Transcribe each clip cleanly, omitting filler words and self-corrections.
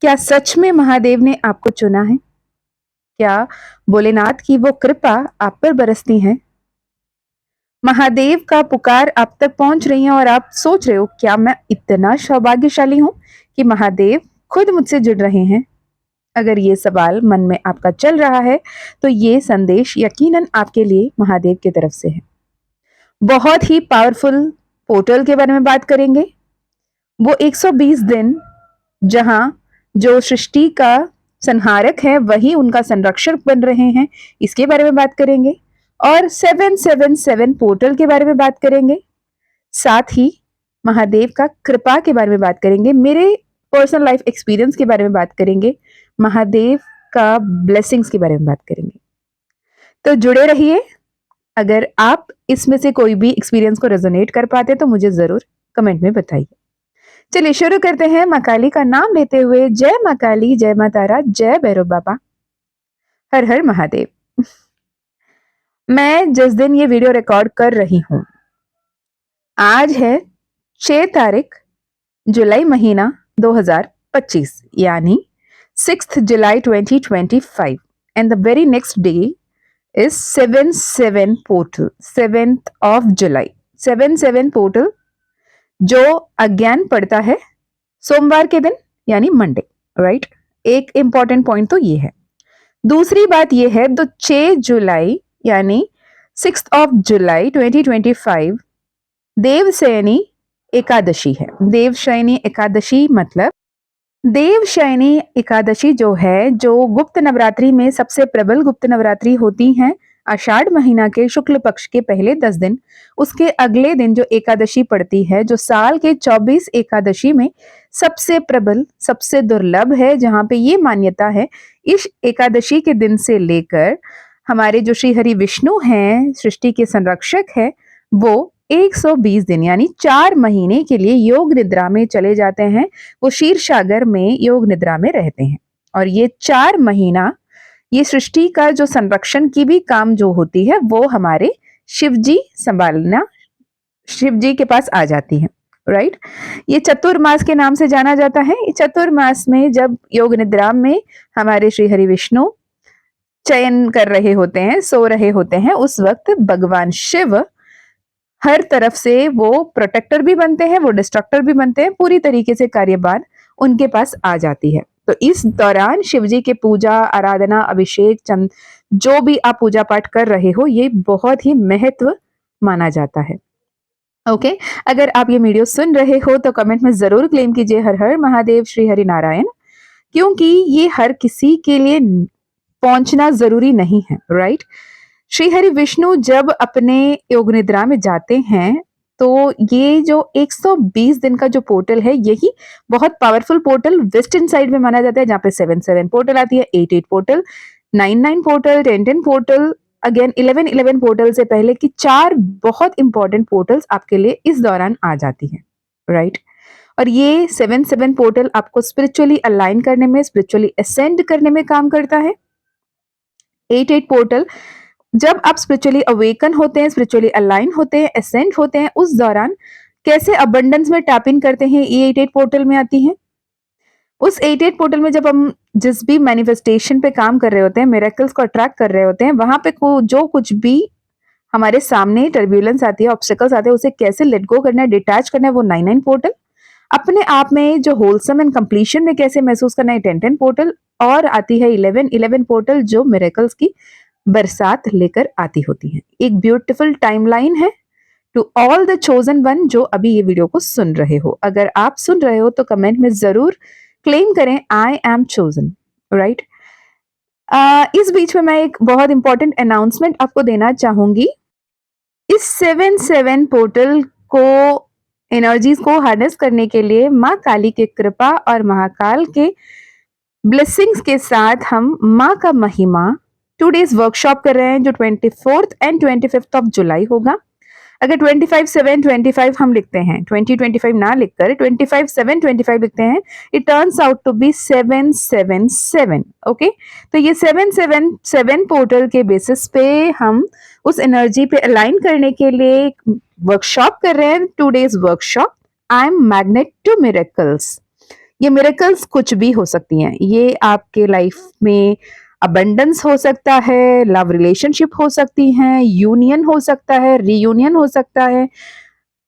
क्या सच में महादेव ने आपको चुना है? क्या भोलेनाथ की वो कृपा आप पर बरसती है? महादेव का पुकार आप तक पहुंच रही है और आप सोच रहे हो, क्या मैं इतना सौभाग्यशाली हूं कि महादेव खुद मुझसे जुड़ रहे हैं? अगर ये सवाल मन में आपका चल रहा है, तो ये संदेश यकीनन आपके लिए महादेव की तरफ से है। बहुत ही पावरफुल पोर्टल के बारे में बात करेंगे। वो 120 दिन जहां जो सृष्टि का संहारक है वही उनका संरक्षक बन रहे हैं, इसके बारे में बात करेंगे। और 777 पोर्टल के बारे में बात करेंगे। साथ ही महादेव का कृपा के बारे में बात करेंगे, मेरे पर्सनल लाइफ एक्सपीरियंस के बारे में बात करेंगे, महादेव का ब्लेसिंग्स के बारे में बात करेंगे। तो जुड़े रहिए। अगर आप इसमें से कोई भी एक्सपीरियंस को रेजोनेट कर पाते तो मुझे जरूर कमेंट में बताइए। चलिए शुरू करते हैं माँ काली का नाम लेते हुए। जय माँ काली, जय माँ तारा, जय भैरव बाबा, हर हर महादेव। मैं जिस दिन ये वीडियो रिकॉर्ड कर रही हूं, आज है 6 तारीख जुलाई महीना 2025, यानी 6 जुलाई 2025, and the very next day is 7/7 portal, 7th of July. 7/7 portal जो अज्ञान पड़ता है सोमवार के दिन, यानी मंडे, राइट। एक इंपॉर्टेंट पॉइंट तो ये है। दूसरी बात ये है, तो 6 जुलाई यानी 6 जुलाई 2025 देवशयनी एकादशी है। देवशयनी एकादशी मतलब देवशयनी एकादशी जो है, जो गुप्त नवरात्रि में सबसे प्रबल गुप्त नवरात्रि होती हैं, आषाढ़ महीना के शुक्ल पक्ष के पहले 10 दिन, उसके अगले दिन जो एकादशी पड़ती है, जो साल के 24 एकादशी में सबसे प्रबल, सबसे दुर्लभ है, जहां पे ये मान्यता है इस एकादशी के दिन से लेकर हमारे जो श्री हरि विष्णु हैं, सृष्टि के संरक्षक है, वो 120 दिन यानी 4 महीने के लिए योग निद्रा में चले जाते हैं। वो क्षीर सागर में योग निद्रा में रहते हैं और ये 4 महीना ये सृष्टि का जो संरक्षण की भी काम जो होती है वो हमारे शिव जी संभालना, शिव जी के पास आ जाती है, राइट। ये चतुर्मास के नाम से जाना जाता है। चतुर्मास में जब योग निद्रा में हमारे श्री हरि विष्णु चयन कर रहे होते हैं, सो रहे होते हैं, उस वक्त भगवान शिव हर तरफ से वो प्रोटेक्टर भी बनते हैं, वो डिस्ट्रक्टर भी बनते हैं, पूरी तरीके से कार्यभार उनके पास आ जाती है। तो इस दौरान शिव जी के पूजा, आराधना, अभिषेक, चंद जो भी आप पूजा पाठ कर रहे हो, ये बहुत ही महत्व माना जाता है। ओके, अगर आप ये वीडियो सुन रहे हो तो कमेंट में जरूर क्लेम कीजिए हर हर महादेव श्री हरि नारायण, क्योंकि ये हर किसी के लिए पहुंचना जरूरी नहीं है, राइट। श्री हरि विष्णु जब अपने योग निद्रा में जाते हैं, तो ये जो 120 दिन का जो पोर्टल है, यही बहुत पावरफुल पोर्टल वेस्टर्न साइड में माना जाता है, जहाँ पे 7/7 पोर्टल आती है, 8/8 portal, 9/9 portal, 10/10 portal, again 11/11 portal से पहले की 4 बहुत इंपॉर्टेंट पोर्टल्स आपके लिए इस दौरान आ जाती है, राइट। और ये 7/7 पोर्टल आपको स्पिरिचुअली अलाइन करने में, स्पिरिचुअली असेंड करने में काम करता है। 8/8 पोर्टल जब आप स्पिरिचुअली अवेकन होते हैं, स्पिरिचुअली अलाइन होते हैं, असेंड होते हैं, उस दौरान कैसे अबंडेंस में टैप इन करते हैं, ये 8/8 पोर्टल में आती है। उस 8/8 पोर्टल में जब हम जिस भी मैनिफेस्टेशन पे काम कर रहे होते हैं, मिरेकल्स को अट्रैक्ट कर रहे होते हैं, वहां पे जो कुछ भी हमारे सामने टर्ब्यूलेंस आती है, ऑब्स्टिकल्स आते हैं, उसे कैसे लेट गो करना है, डिटैच करना है, वो 9/9 पोर्टल। अपने आप में जो होलसम एंड कंप्लीशन में कैसे महसूस करना है, 10/10 पोर्टल। और आती है 11/11 पोर्टल, जो मिरेकल्स की बरसात लेकर आती होती है। एक ब्यूटीफुल टाइमलाइन है to all the chosen one जो अभी ये वीडियो को सुन रहे हो। अगर आप सुन रहे हो तो कमेंट में जरूर क्लेम करें आई एम चोजन, राइट। इस बीच में मैं एक बहुत इंपॉर्टेंट अनाउंसमेंट आपको देना चाहूंगी। इस 7/7 पोर्टल को एनर्जीज को हार्नेस करने के लिए माँ काली की कृपा और महाकाल के ब्लेसिंग्स के साथ हम माँ का महिमा 2 डेज वर्कशॉप कर रहे हैं, जो 24th and 25th of July होगा। अगर 25/7/25 हम लिखते हैं, 2025 ना लिखकर 25/7/25 लिखते हैं, it turns out to be 7/7/7। Okay, तो ये 7/7/7 पोर्टल के बेसिस पे हम उस एनर्जी पे अलाइन करने के लिए वर्कशॉप कर रहे हैं, 2 days workshop, I am magnet to miracles. ये मिरेकल्स कुछ भी हो सकती हैं। ये आपके लाइफ में अबंडेंस हो सकता है, लव रिलेशनशिप हो सकती हैं, यूनियन हो सकता है, रीयूनियन हो सकता है,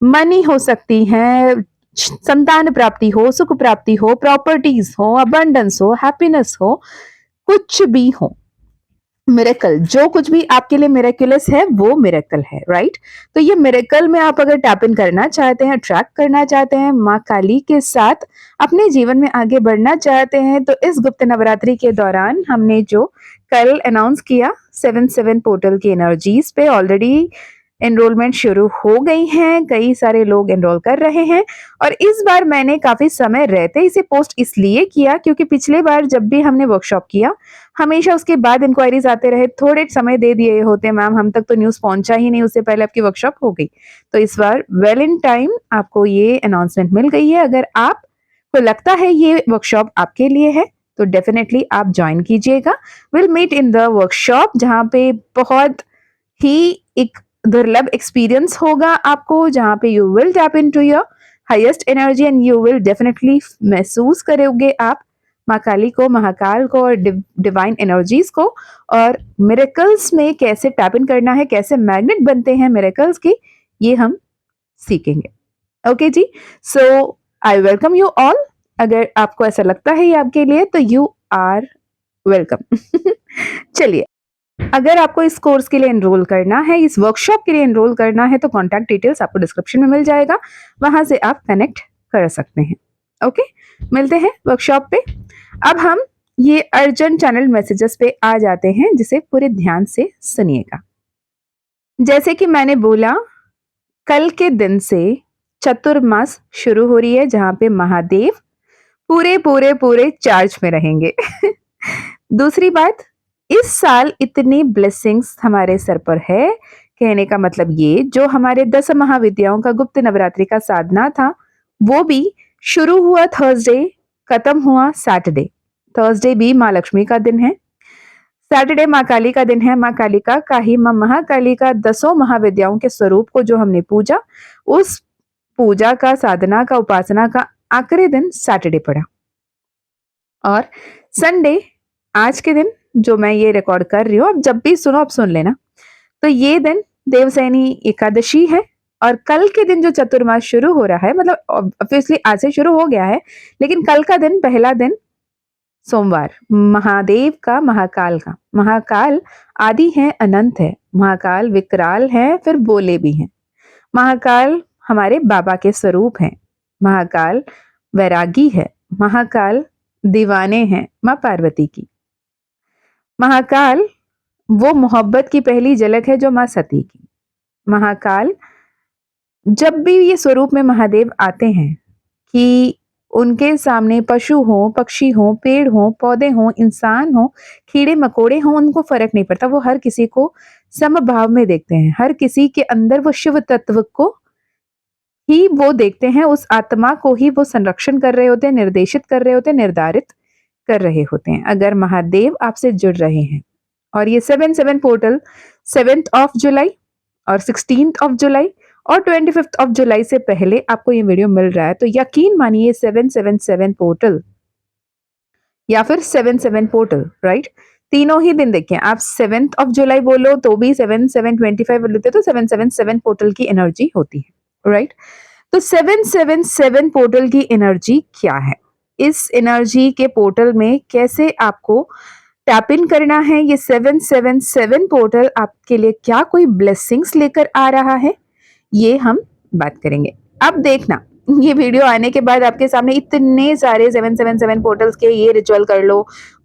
मनी हो सकती है, संतान प्राप्ति हो, सुख प्राप्ति हो, प्रॉपर्टीज हो, अबंडेंस हो, हैप्पीनेस हो, कुछ भी हो। मिरेकल, जो कुछ भी आपके लिए मिरेकुलस है वो मिरेकल है, राइट? तो ये मिरेकल में आप अगर टैप इन करना चाहते हैं, ट्रैक करना चाहते हैं, माँ काली के साथ अपने जीवन में आगे बढ़ना चाहते हैं, तो इस गुप्त नवरात्रि के दौरान हमने जो कल अनाउंस किया 7/7 पोर्टल की एनर्जीज पे ऑलरेडी एनरोलमेंट शुरू हो गई हैं, कई सारे लोग एनरोल कर रहे हैं। और इस बार मैंने काफी समय रहते इसे पोस्ट इसलिए किया क्योंकि पिछले बार जब भी हमने वर्कशॉप किया, हमेशा उसके बाद इंक्वायरीज आते रहे, थोड़े समय दे दिए होते मैम, हम तक तो न्यूज पहुंचा ही नहीं, उससे पहले आपकी वर्कशॉप हो गई। तो इस बार वेल इन टाइम आपको ये अनाउंसमेंट मिल गई है। अगर आपको लगता है ये वर्कशॉप आपके लिए है तो डेफिनेटली आप ज्वाइन कीजिएगा। Will meet in the workshop, जहाँ पे बहुत ही एक दुर्लभ एक्सपीरियंस होगा आपको, जहाँ पे you will tap into your highest energy and you will definitely महसूस करोगे आप माँ काली को, महाकाल को और डिवाइन एनर्जीज को। और मिरेकल्स में कैसे टैप इन करना है, कैसे मैग्नेट बनते हैं मिरेकल्स की, ये हम सीखेंगे। ओके जी, so I welcome you all. अगर आपको ऐसा लगता है ये आपके लिए तो यू आर वेलकम। चलिए, अगर आपको इस कोर्स के लिए एनरोल करना है, इस वर्कशॉप के लिए एनरोल करना है, तो कॉन्टैक्ट डिटेल्स आपको डिस्क्रिप्शन में मिल जाएगा, वहां से आप कनेक्ट कर सकते हैं। ओके, मिलते हैं वर्कशॉप पे। अब हम ये अर्जेंट चैनल मैसेजेस पे आ जाते हैं, जिसे पूरे ध्यान से सुनिएगा। जैसे कि मैंने बोला, कल के दिन से चतुर्मास शुरू हो रही है, जहां पे महादेव पूरे पूरे पूरे चार्ज में रहेंगे। दूसरी बात, इस साल इतनी ब्लेसिंग्स हमारे सर पर है, कहने का मतलब ये, जो हमारे 10 महाविद्याओं का गुप्त नवरात्रि का साधना था वो भी शुरू हुआ थर्सडे, खत्म हुआ सैटरडे। थर्सडे भी माँ लक्ष्मी का दिन है, सैटरडे माँ काली का दिन है। माँ कालिका का ही, माँ महाकाली का 10 महाविद्याओं के स्वरूप को जो हमने पूजा, उस पूजा का, साधना का, उपासना का आखिरी दिन सैटरडे पड़ा। और संडे, आज के दिन जो मैं ये रिकॉर्ड कर रही हूँ, अब जब भी सुनो, अब सुन लेना, तो ये दिन देवसैनी एकादशी है। और कल के दिन जो चतुर्मास शुरू हो रहा है, मतलब ऑब्वियसली आज से शुरू हो गया है, लेकिन कल का दिन, पहला दिन सोमवार, महादेव का, महाकाल का। महाकाल आदि है, अनंत है, महाकाल विकराल है, फिर बोले भी हैं। महाकाल हमारे बाबा के स्वरूप हैं, महाकाल वैरागी है, महाकाल दीवाने हैं माँ पार्वती की। महाकाल वो मोहब्बत की पहली झलक है जो माँ सती की। महाकाल, जब भी ये स्वरूप में महादेव आते हैं कि उनके सामने पशु हो, पक्षी हो, पेड़ हो, पौधे हो, इंसान हो, कीड़े मकोड़े हो, उनको फर्क नहीं पड़ता, वो हर किसी को समभाव में देखते हैं, हर किसी के अंदर वो शिव तत्व को ही वो देखते हैं, उस आत्मा को ही वो संरक्षण कर रहे होते हैं, निर्देशित कर रहे होते हैं, निर्धारित कर रहे होते हैं। अगर महादेव आपसे जुड़ रहे हैं, और ये 7/7 पोर्टल 7th ऑफ जुलाई और 16th ऑफ जुलाई और 25th ऑफ जुलाई से पहले आपको ये वीडियो मिल रहा है, तो यकीन मानिए 7/7 पोर्टल या फिर 7/7 पोर्टल, राइट? तीनों ही दिन देखें, आप 7th ऑफ जुलाई बोलो तो भी 7/7/25 बोलते तो 7/7 पोर्टल की एनर्जी होती है, राइट? तो 7/7 पोर्टल की एनर्जी क्या है? इस एनर्जी के पोर्टल में कैसे आपको टैप इन करना है? ये 7/7 पोर्टल आपके लिए क्या कोई ब्लेसिंग्स लेकर आ रहा है? ये हम बात करेंगे। अब देखना, ये वीडियो आने के बाद आपके सामने इतने सारे 7/7 पोर्टल्स के, ये रिचुअल कर लो,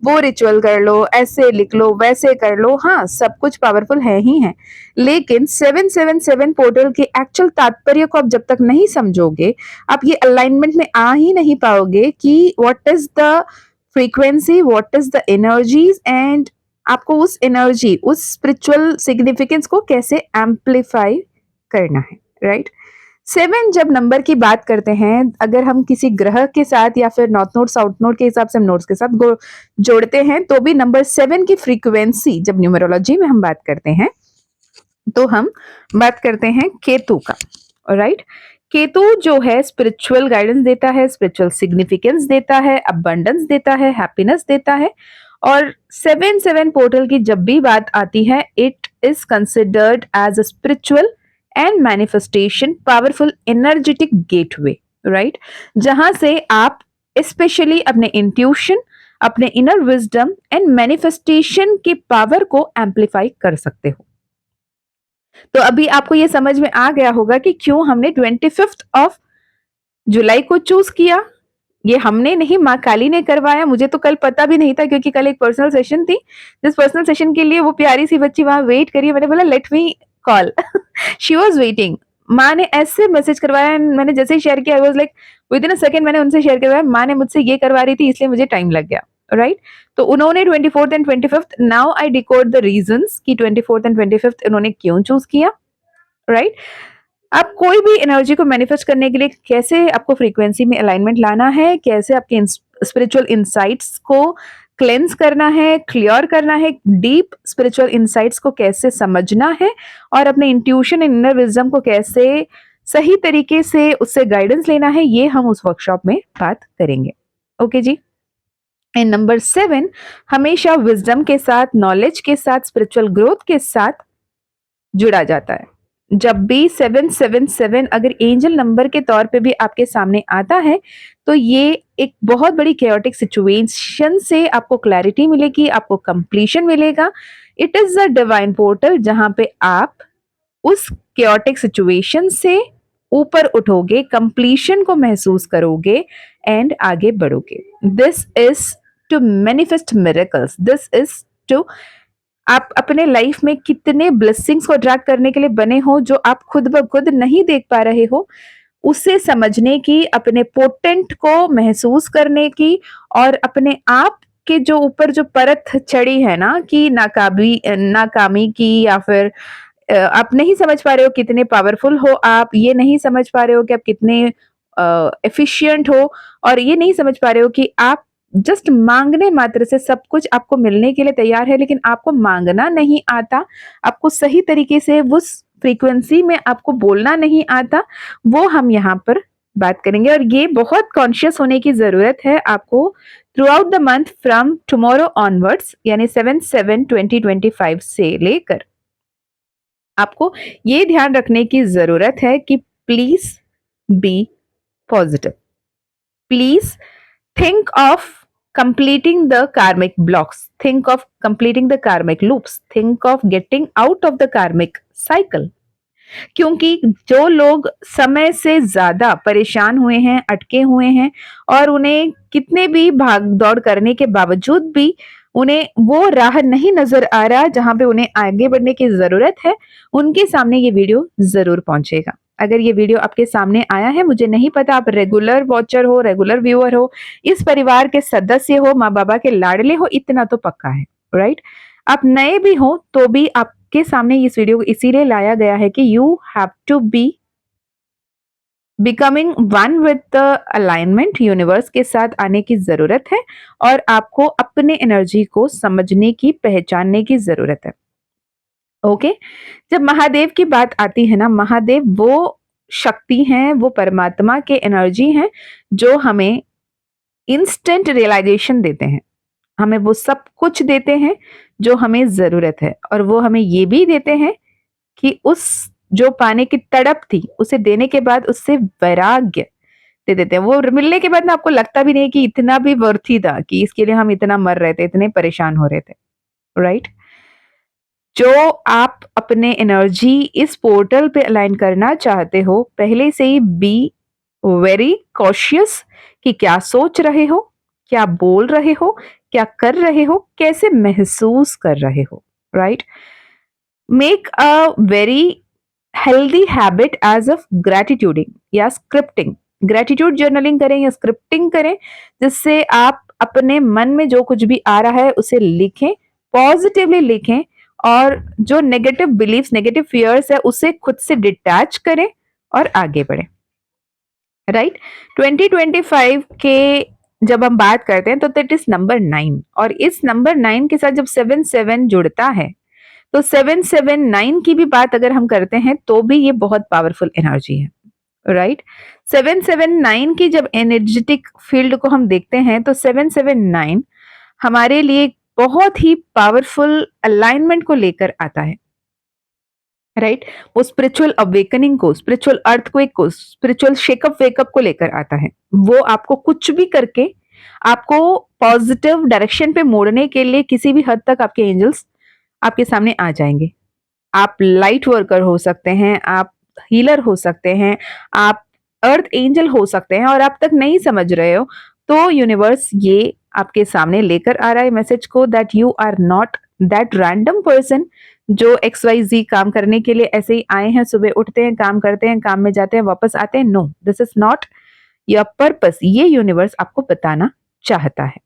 वो रिचुअल कर लो, ऐसे लिख लो, वैसे कर लो, हाँ सब कुछ पावरफुल है ही है, लेकिन 7/7 पोर्टल के एक्चुअल तात्पर्य को आप जब तक नहीं समझोगे, आप ये अलाइनमेंट में आ ही नहीं पाओगे कि what is the frequency, what is the energies, and आपको उस एनर्जी, उस स्पिरिचुअल सिग्निफिकेंस को कैसे एम्पलीफाई करना है, राइट? 7 जब नंबर की बात करते हैं, अगर हम किसी ग्रह के साथ या फिर नॉर्थ नोड साउथ नोड के हिसाब से हम नोड्स के साथ जोड़ते हैं, तो भी नंबर 7 की फ्रीक्वेंसी, जब न्यूमरोलॉजी में हम बात करते हैं, तो हम बात करते हैं केतु का, राइट? केतु जो है स्पिरिचुअल गाइडेंस देता है, स्पिरिचुअल सिग्निफिकेंस देता है, अबंडेंस देता है, हैप्पीनेस देता है। और 7-7 पोर्टल की जब भी बात आती है, it is considered as a spiritual and manifestation powerful energetic gateway, right, जहां से आप स्पेशली अपने इंट्यूशन, अपने इनर विजडम एंड मैनिफेस्टेशन की पावर को एम्पलीफाई कर सकते हो। तो अभी आपको ये समझ में आ गया होगा कि क्यों हमने 25 ऑफ जुलाई को चूज किया। ये हमने नहीं, माँ काली ने करवाया। मुझे तो कल पता भी नहीं था, क्योंकि कल एक पर्सनल सेशन थी। जिस पर्सनल सेशन के लिए वो प्यारी सी बच्ची वहां वेट करी, मैंने बोला let me call. She was waiting. माँ ने ऐसे मैसेज करवाया, मैंने जैसे ही शेयर किया, आई was like with in a second मैंने उनसे शेयर करवाया, माँ ने मुझसे ये करवा रही थी इसलिए मुझे टाइम लग गया, राइट। तो उन्होंने 24th and 25th, now I decode the reasons कि 24th एंड 25th उन्होंने क्यों चूज किया, राइट। आप कोई भी एनर्जी को मैनिफेस्ट करने के लिए कैसे आपको फ्रीक्वेंसी में अलाइनमेंट लाना है, कैसे आपके स्पिरिचुअल इंसाइट्स को क्लेंस करना है, क्लियर करना है, डीप स्पिरिचुअल इंसाइट्स को कैसे समझना है, और अपने इंट्यूशन एंड इनर विजडम को कैसे सही तरीके से उससे गाइडेंस लेना है, ये हम उस वर्कशॉप में बात करेंगे। Okay ji. एंड नंबर 7 हमेशा विजडम के साथ, नॉलेज के साथ, स्पिरिचुअल ग्रोथ के साथ जुड़ा जाता है। जब भी 777 अगर एंजल नंबर के तौर पे भी आपके सामने आता है, तो ये एक बहुत बड़ी केओटिक सिचुएशन से आपको क्लैरिटी मिलेगी, आपको कंप्लीशन मिलेगा। It is a divine portal जहां पे आप उस केओटिक सिचुएशन से ऊपर उठोगे, कंप्लीशन को महसूस करोगे एंड आगे बढ़ोगे। This is to manifest miracles, this is to, आप अपने लाइफ में कितने ब्लेसिंग्स को अट्रैक्ट करने के लिए बने हो जो आप खुद ब खुद नहीं देख पा रहे हो, उसे समझने की, अपने पोटेंट को महसूस करने की, और अपने आप के जो ऊपर जो परत चढ़ी है ना कि नाकामी की, या फिर आप नहीं समझ पा रहे हो कितने पावरफुल हो, आप ये नहीं समझ पा रहे हो कि आप कितने एफिशिएंट हो, और ये नहीं समझ पा रहे हो कि आप जस्ट मांगने मात्र से सब कुछ आपको मिलने के लिए तैयार है, लेकिन आपको मांगना नहीं आता, आपको सही तरीके से उस फ्रीक्वेंसी में आपको बोलना नहीं आता, वो हम यहाँ पर बात करेंगे। और ये बहुत कॉन्शियस होने की जरूरत है आपको through out the month from tomorrow onwards, यानी 7/7/2025 से लेकर आपको ये ध्यान रखने की जरूरत है कि please be positive, please think of completing the karmic blocks, think of completing the karmic loops, think of getting out of the karmic cycle। क्योंकि जो लोग समय से ज्यादा परेशान हुए हैं, अटके हुए हैं, और उन्हें कितने भी भाग दौड़ करने के बावजूद भी उन्हें वो राह नहीं नजर आ रहा जहां पे उन्हें आगे बढ़ने की जरूरत है, उनके सामने ये वीडियो जरूर पहुंचेगा। अगर ये वीडियो आपके सामने आया है, मुझे नहीं पता आप रेगुलर वॉचर हो, रेगुलर व्यूअर हो, इस परिवार के सदस्य हो, माँ बाबा के लाडले हो, इतना तो पक्का है, राइट। आप नए भी हो तो भी आपके सामने इस वीडियो को इसीलिए लाया गया है कि you have to be becoming one with the alignment, universe के साथ आने की जरूरत है, और आपको अपने एनर्जी को समझने की, पहचानने की जरूरत है। ओके। जब महादेव की बात आती है ना, महादेव वो शक्ति हैं, वो परमात्मा के एनर्जी हैं जो हमें इंस्टेंट रियलाइजेशन देते हैं, हमें वो सब कुछ देते हैं जो हमें जरूरत है, और वो हमें ये भी देते हैं कि उस जो पाने की तड़प थी उसे देने के बाद उससे वैराग्य दे देते हैं। वो मिलने के बाद ना आपको लगता भी नहीं कि इतना भी वर्थी था, कि इसके लिए हम इतना मर रहे थे, इतने परेशान हो रहे थे, राइट। जो आप अपने एनर्जी इस पोर्टल पे अलाइन करना चाहते हो, पहले से ही बी वेरी कॉशियस कि क्या सोच रहे हो, क्या बोल रहे हो, क्या कर रहे हो, कैसे महसूस कर रहे हो, right. Make a very healthy habit as of gratituding या स्क्रिप्टिंग, ग्रेटिट्यूड जर्नलिंग करें या स्क्रिप्टिंग करें, जिससे आप अपने मन में जो कुछ भी आ रहा है उसे लिखें, पॉजिटिवली लिखें, और जो नेगेटिव बिलीफ्स, नेगेटिव फियर्स है उसे खुद से डिटैच करें और आगे बढ़ें, राइट। 2025 के जब हम बात करते हैं तो दैट इज नंबर 9, और इस नंबर 9 के साथ जब 7-7 जुड़ता है तो 7-7-9 की भी बात अगर हम करते हैं तो भी ये बहुत पावरफुल एनर्जी है, राइट। 779 की जब एनर्जेटिक फील्ड को हम देखते हैं तो 779 हमारे लिए बहुत ही पावरफुल अलाइनमेंट को लेकर आता है, राइट। वो स्पिरिचुअल अवेकनिंग को, स्पिरिचुअल अर्थक्वेक को, स्पिरिचुअल शेकअप वेकअप को लेकर आता है। वो आपको कुछ भी करके आपको पॉजिटिव डायरेक्शन पे मोड़ने के लिए किसी भी हद तक आपके एंजल्स आपके सामने आ जाएंगे। आप लाइट वर्कर हो सकते हैं, आप हीलर हो सकते हैं, आप अर्थ एंजल हो सकते हैं और आप तक नहीं समझ रहे हो तो यूनिवर्स ये आपके सामने लेकर आ रहा है मैसेज को that you are not that random person जो XYZ काम करने के लिए ऐसे ही आए हैं, सुबह उठते हैं, काम करते हैं, काम में जाते हैं, वापस आते हैं। No, this is not your purpose. ये यूनिवर्स आपको बताना चाहता है।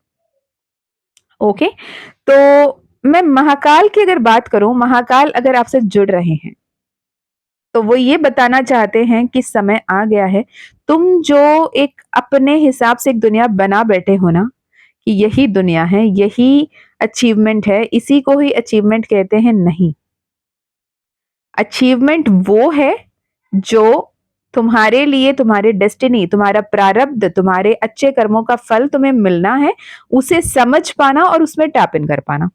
ओके, तो मैं महाकाल की अगर बात करूं, महाकाल अगर आपसे जुड़ रहे हैं तो वो ये बताना चाहते हैं कि समय आ गया है। तुम जो एक अपने हिसाब से एक दुनिया बना बैठे हो ना, कि यही दुनिया है, यही अचीवमेंट है, इसी को ही अचीवमेंट कहते हैं, नहीं। अचीवमेंट वो है जो तुम्हारे लिए, तुम्हारे डेस्टिनी, तुम्हारा प्रारब्ध, तुम्हारे अच्छे कर्मों का फल तुम्हें मिलना है, उसे समझ पाना और उसमें टैप इन कर पाना।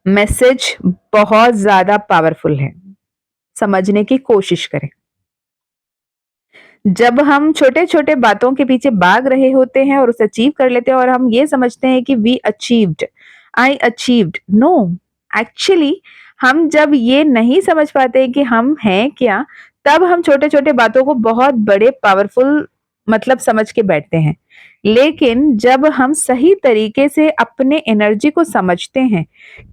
मैसेज बहुत ज्यादा पावरफुल है, समझने की कोशिश करें। जब हम छोटे छोटे बातों के पीछे भाग रहे होते हैं और उसे अचीव कर लेते हैं और हम ये समझते हैं कि we achieved, I achieved, no, actually हम जब ये नहीं समझ पाते कि हम हैं क्या, तब हम छोटे छोटे बातों को बहुत बड़े पावरफुल मतलब समझ के बैठते हैं। लेकिन जब हम सही तरीके से अपने एनर्जी को समझते हैं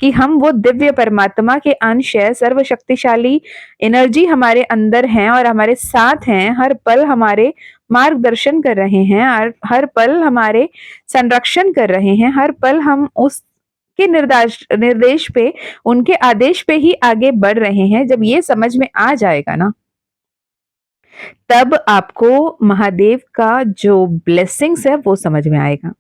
कि हम वो दिव्य परमात्मा के अंश है, सर्वशक्तिशाली एनर्जी हमारे अंदर है और हमारे साथ हैं, हर पल हमारे मार्गदर्शन कर रहे हैं, हर पल हमारे संरक्षण कर रहे हैं, हर पल हम उसके निर्देश पे, उनके आदेश पे ही आगे बढ़ रहे हैं। जब ये समझ में आ जाएगा ना, तब आपको महादेव का जो ब्लेसिंग्स है वो समझ में आएगा।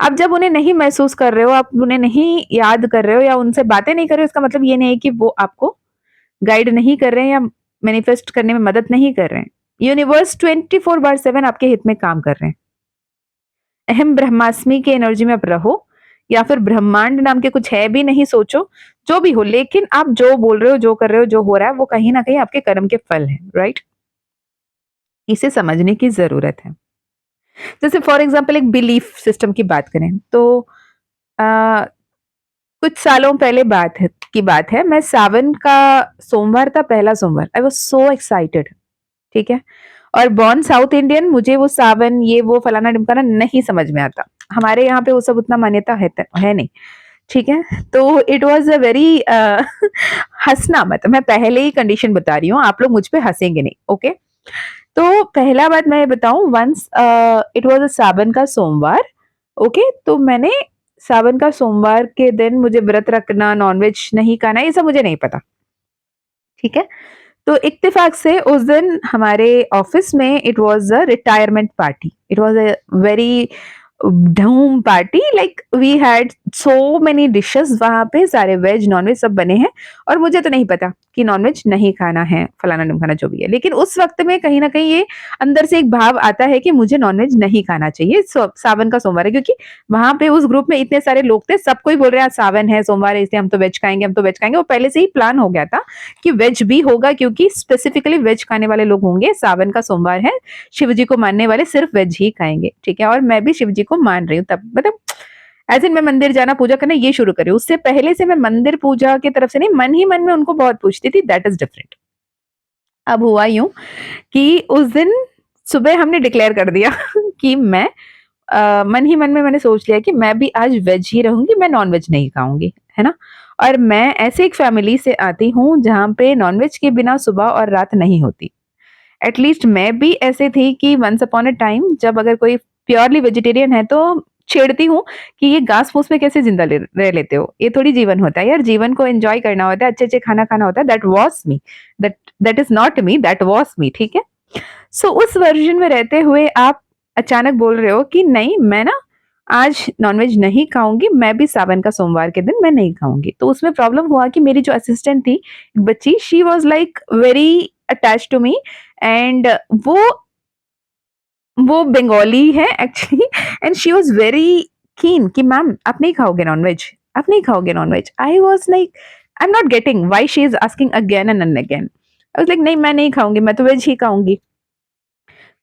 आप जब उन्हें नहीं महसूस कर रहे हो, आप उन्हें नहीं याद कर रहे हो या उनसे बातें नहीं कर रहे हो, इसका मतलब ये नहीं है कि वो आपको गाइड नहीं कर रहे हैं या मैनिफेस्ट करने में मदद नहीं कर रहे हैं। यूनिवर्स 24/7 आपके हित में काम कर रहे हैं। अहम ब्रह्मास्मि की एनर्जी में आप रहो या फिर ब्रह्मांड नाम के कुछ है भी नहीं, सोचो जो भी हो, लेकिन आप जो बोल रहे हो, जो कर रहे हो, जो हो रहा है, वो कहीं ना कहीं आपके कर्म के फल है, राइट। इसे समझने की जरूरत है। जैसे फॉर एग्जाम्पल एक बिलीफ सिस्टम की बात करें तो आ, कुछ सालों पहले की बात है, मैं सावन का सोमवार था, पहला सोमवार, आई वाज सो एक्साइटेड, ठीक है। और बॉर्न साउथ इंडियन, मुझे वो सावन ये वो फलाना ढिमकाना नहीं समझ में आता। हमारे यहाँ पे वो सब उतना मान्यता है नहीं, ठीक है। तो इट वाज अ वेरी हंसना मत, मैं पहले ही कंडीशन बता रही हूँ, आप लोग मुझ पे हंसेंगे नहीं, ओके। तो पहला बात मैं बताऊं, वंस इट वाज अ सावन का सोमवार, ओके। तो मैंने सावन का सोमवार के दिन मुझे व्रत रखना, नॉनवेज नहीं खाना, ये सब मुझे नहीं पता, ठीक है। तो इत्तेफाक से उस दिन हमारे ऑफिस में it was a retirement party, it was a very धूम party, like we had so many dishes, वहां पे सारे वेज नॉनवेज सब बने हैं और मुझे तो नहीं पता कि नॉनवेज नहीं खाना है, फलाना ढिमकाना जो भी है। लेकिन उस वक्त में कहीं ना कहीं ये अंदर से एक भाव आता है कि मुझे नॉनवेज नहीं खाना चाहिए, सावन का सोमवार है, क्योंकि वहां पे उस ग्रुप में इतने सारे लोग थे, सब कोई बोल रहे हैं आज सावन है, सोमवार है, इसलिए हम तो वेज खाएंगे, हम तो वेज खाएंगे। वो पहले से ही प्लान हो गया था कि वेज भी होगा, क्योंकि स्पेसिफिकली वेज खाने वाले लोग होंगे, सावन का सोमवार है, शिव जी को मानने वाले सिर्फ वेज ही खाएंगे, ठीक है। और मैं भी शिव जी को मान रही हूँ, तब मतलब एज इन मैं मंदिर जाना, पूजा करना ये शुरू करी, उससे पहले से मैं मंदिर पूजा की तरफ से नहीं, मन ही मन में उनको बहुत पूछती थी, दैट इज डिफरेंट। अब हुआ यूं कि उस दिन सुबह हमने डिक्लेयर कर दिया कि मैं मन ही मन में मैंने सोच लिया कि मैं भी आज वेज ही रहूंगी, मैं नॉन वेज नहीं खाऊंगी, है ना। और मैं ऐसे एक फैमिली से आती हूँ जहाँ पे नॉनवेज के बिना सुबह और रात नहीं होती। एटलीस्ट मैं भी ऐसे थी कि वंस अपॉन अ टाइम, जब अगर कोई प्योरली वेजिटेरियन है तो छेड़ती हूँ कि ये घास फूस में कैसे जिंदा रह लेते हो, ये थोड़ी जीवन होता है यार, जीवन को एंजॉय करना होता है, अच्छे अच्छे खाना खाना होता है। That was me, that that is not me, that was me, ठीक है। सो उस वर्जन में रहते हुए आप अचानक बोल रहे हो कि नहीं मैं ना आज नॉनवेज नहीं खाऊंगी, मैं भी सावन का सोमवार के दिन मैं नहीं खाऊंगी। तो उसमें प्रॉब्लम हुआ कि मेरी जो असिस्टेंट थी, बच्ची, she was like very attach to me, and वो बंगाली है actually, and she was very keen कि मैम आप नहीं खाओगे नॉनवेज, आप नहीं खाओगे nonveg. I was like I am not getting why she is asking again and again. I was like नहीं मैं नहीं खाऊंगी, मैं तो वेज ही खाऊंगी।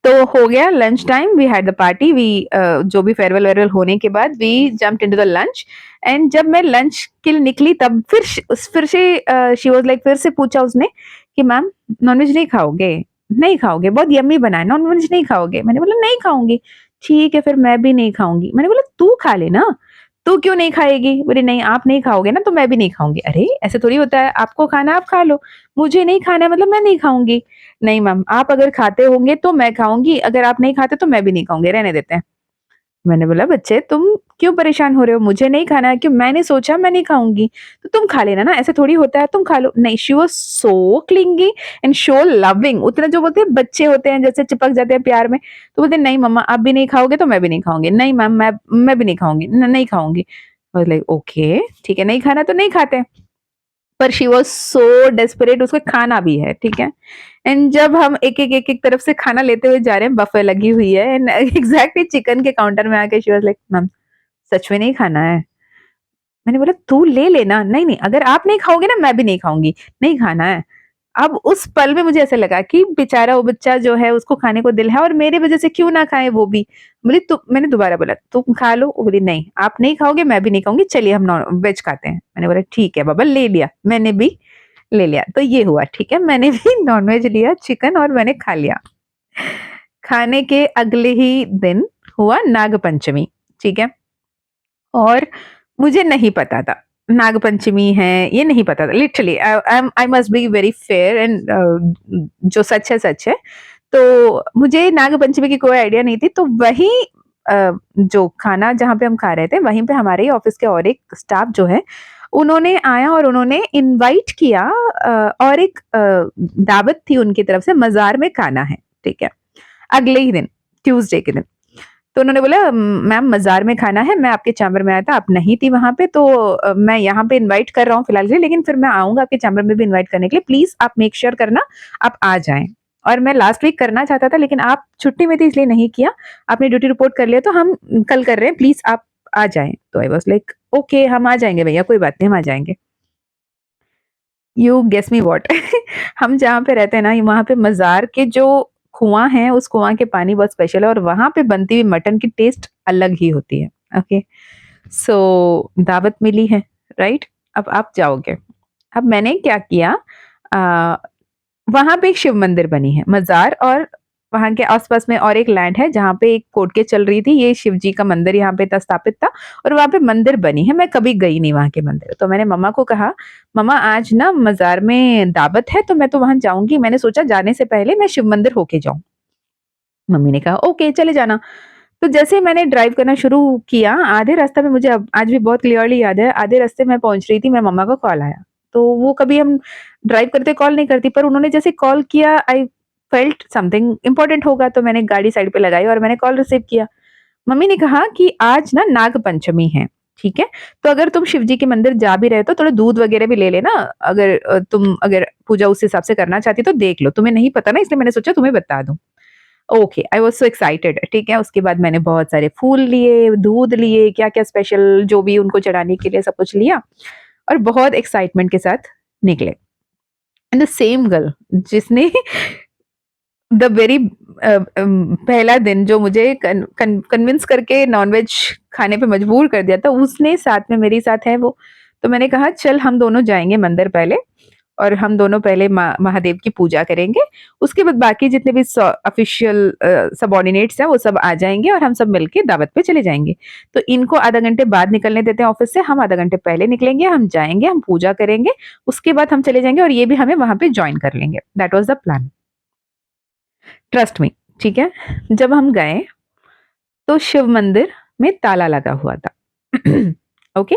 तो हो गया lunch time, we had the party, we जो भी फेयरवेल वेयरवेल होने के बाद we jumped into the lunch. And जब मैं लंच के लिए निकली तब फिर से शी वाज लाइक, फिर से पूछा उसने कि मैम नॉनवेज नहीं खाओगे, नहीं खाओगे, बहुत यम्मी बना है, नॉनवेज नहीं खाओगे। मैंने बोला नहीं खाऊंगी। ठीक है फिर मैं भी नहीं खाऊंगी। मैंने बोला तू खा ले ना, तू क्यों नहीं खाएगी? बोले नहीं आप नहीं खाओगे ना तो मैं भी नहीं खाऊंगी। अरे ऐसे थोड़ी होता है, आपको खाना आप खा लो, मुझे नहीं खाना है मतलब मैं नहीं खाऊंगी। नहीं मैम आप अगर खाते होंगे तो मैं खाऊंगी, अगर आप नहीं खाते तो मैं भी नहीं खाऊंगी, रहने देते हैं। मैंने बोला बच्चे तुम क्यों परेशान हो रहे हो, मुझे नहीं खाना है, क्यों? मैंने सोचा मैं नहीं खाऊंगी तो तुम खा लेना ना, ऐसे थोड़ी होता है, तुम खा लो। नहीं, she was so clingy and so loving, उतना जो बोलते हैं बच्चे होते हैं जैसे चिपक जाते हैं प्यार में, तो बोलते नहीं मम्मा आप भी नहीं खाओगे तो मैं भी नहीं खाऊंगी, नहीं मैम मैं भी नहीं खाऊंगी, नहीं खाऊंगी। लाइक ओके ठीक है, नहीं खाना तो नहीं खाते। पर शी वॉज सो डेस्परेट, उसको खाना भी है, ठीक है। एंड जब हम एक एक तरफ से खाना लेते हुए जा रहे हैं, बफे लगी हुई है, एंड एग्जैक्टली चिकन के काउंटर में आके शी वाज लाइक मैम सच में नहीं खाना है। मैंने बोला तू ले लेना, नहीं नहीं अगर आप नहीं खाओगे ना मैं भी नहीं खाऊंगी, नहीं खाना है। अब उस पल में मुझे ऐसा लगा कि बेचारा वो बच्चा जो है उसको खाने को दिल है और मेरे वजह से क्यों ना खाए वो भी। बोली तू, मैंने दोबारा बोला तुम खा लो। वो बोली नहीं आप नहीं खाओगे मैं भी नहीं खाऊंगी, चलिए हम नॉन वेज खाते हैं। मैंने बोला ठीक है बाबा, ले लिया, मैंने भी ले लिया। तो ये हुआ, ठीक है, मैंने भी नॉनवेज लिया चिकन और मैंने खा लिया। खाने के अगले ही दिन हुआ नाग पंचमी, ठीक है। और मुझे नहीं पता था नाग पंचमी है, ये नहीं पता था literally. I must be very fair and जो सच है सच है। तो मुझे नाग पंचमी की कोई आइडिया नहीं थी। तो वही जो खाना जहाँ पे हम खा रहे थे वहीं पे हमारे ऑफिस के और एक स्टाफ जो है उन्होंने आया और उन्होंने इनवाइट किया, और एक दावत थी उनकी तरफ से, मजार में खाना है, ठीक है, अगले ही दिन ट्यूसडे के दिन। तो उन्होंने बोला मैम मजार में खाना है, मैं आपके चैम्बर में आया था, आप नहीं थी वहां पे, तो मैं यहाँ पे इनवाइट कर रहा हूँ फिलहाल के लिए, लेकिन फिर मैं आऊंगा आपके चैम्बर में भी इनवाइट करने के लिए, प्लीज आप मेक श्योर करना आप आ जाएं। और मैं लास्ट वीक करना चाहता था लेकिन आप छुट्टी में थी इसलिए नहीं किया, आपने ड्यूटी रिपोर्ट कर लिया तो हम कल कर रहे हैं, प्लीज आप आ जाएं। तो आई वॉज लाइक ओके हम आ जाएंगे भैया, कोई बात नहीं हम आ जाएंगे। यू गेस मी वॉट हम जहाँ पे रहते हैं ना वहां पे मजार के जो कुआं है उस कुआं के पानी बहुत स्पेशल है और वहां पे बनती हुई मटन की टेस्ट अलग ही होती है। ओके, सो दावत मिली है, राइट, अब आप जाओगे। अब मैंने क्या किया, आ, वहां पे एक शिव मंदिर बनी है मजार, और वहां के आसपास में और एक लैंड है जहाँ पे एक कोर्ट केस चल रही थी, ये शिव जी का मंदिर यहाँ पे था, स्थापित था, और वहां पे मंदिर बनी है। मैं कभी गई नहीं वहां के मंदिर, तो मैंने मम्मा को कहा मम्मा आज ना मजार में दावत है तो मैं तो वहां जाऊंगी, मैंने सोचा जाने से पहले मैं शिव मंदिर होके जाऊं। मम्मी ने कहा ओके चले जाना। तो जैसे मैंने ड्राइव करना शुरू किया, आधे रास्ते में मुझे आज भी बहुत क्लियरली याद है, आधे रास्ते में पहुंच रही थी मैं, मम्मा का कॉल आया। तो वो कभी हम ड्राइव करते कॉल नहीं करती, पर उन्होंने जैसे कॉल किया आई फेल्ट समथिंग इंपॉर्टेंट होगा, तो मैंने गाड़ी साइड पे लगाई और मैंने कॉल रिसीव किया। मम्मी ने कहा कि आज ना नाग पंचमी है, ठीक है, तो अगर तुम शिव जी के मंदिर जा भी रहे तो थोड़ा दूध वगैरह भी ले लेना, अगर तुम अगर पूजा उस हिसाब से करना चाहती तो देख लो, तुम्हें नहीं पता ना इसलिए मैंने सोचा तुम्हें बता दूं। Okay I was so excited, ठीक है। उसके बाद मैंने बहुत सारे फूल लिए, दूध लिए, क्या क्या स्पेशल जो भी उनको चढ़ाने के लिए सब कुछ लिया और बहुत एक्साइटमेंट के साथ निकले। एंड द सेम गर्ल जिसने द वेरी पहला दिन जो मुझे कन्विंस करके नॉनवेज खाने पे मजबूर कर दिया था, उसने साथ में मेरी साथ है वो। तो मैंने कहा चल हम दोनों जाएंगे मंदिर पहले और हम दोनों पहले महादेव की पूजा करेंगे, उसके बाद बाकी जितने भी ऑफिशियल सबॉर्डिनेट्स हैं वो सब आ जाएंगे और हम सब मिलके दावत पे चले जाएंगे। तो इनको आधा घंटे बाद निकलने देते हैं ऑफिस से, हम आधा घंटे पहले निकलेंगे, हम जाएंगे, हम पूजा करेंगे, उसके बाद हम चले जाएंगे और ये भी हमें वहां पे ज्वाइन कर लेंगे। That was the plan, trust me, ठीक है। जब हम गए तो शिव मंदिर में ताला लगा हुआ था ओके,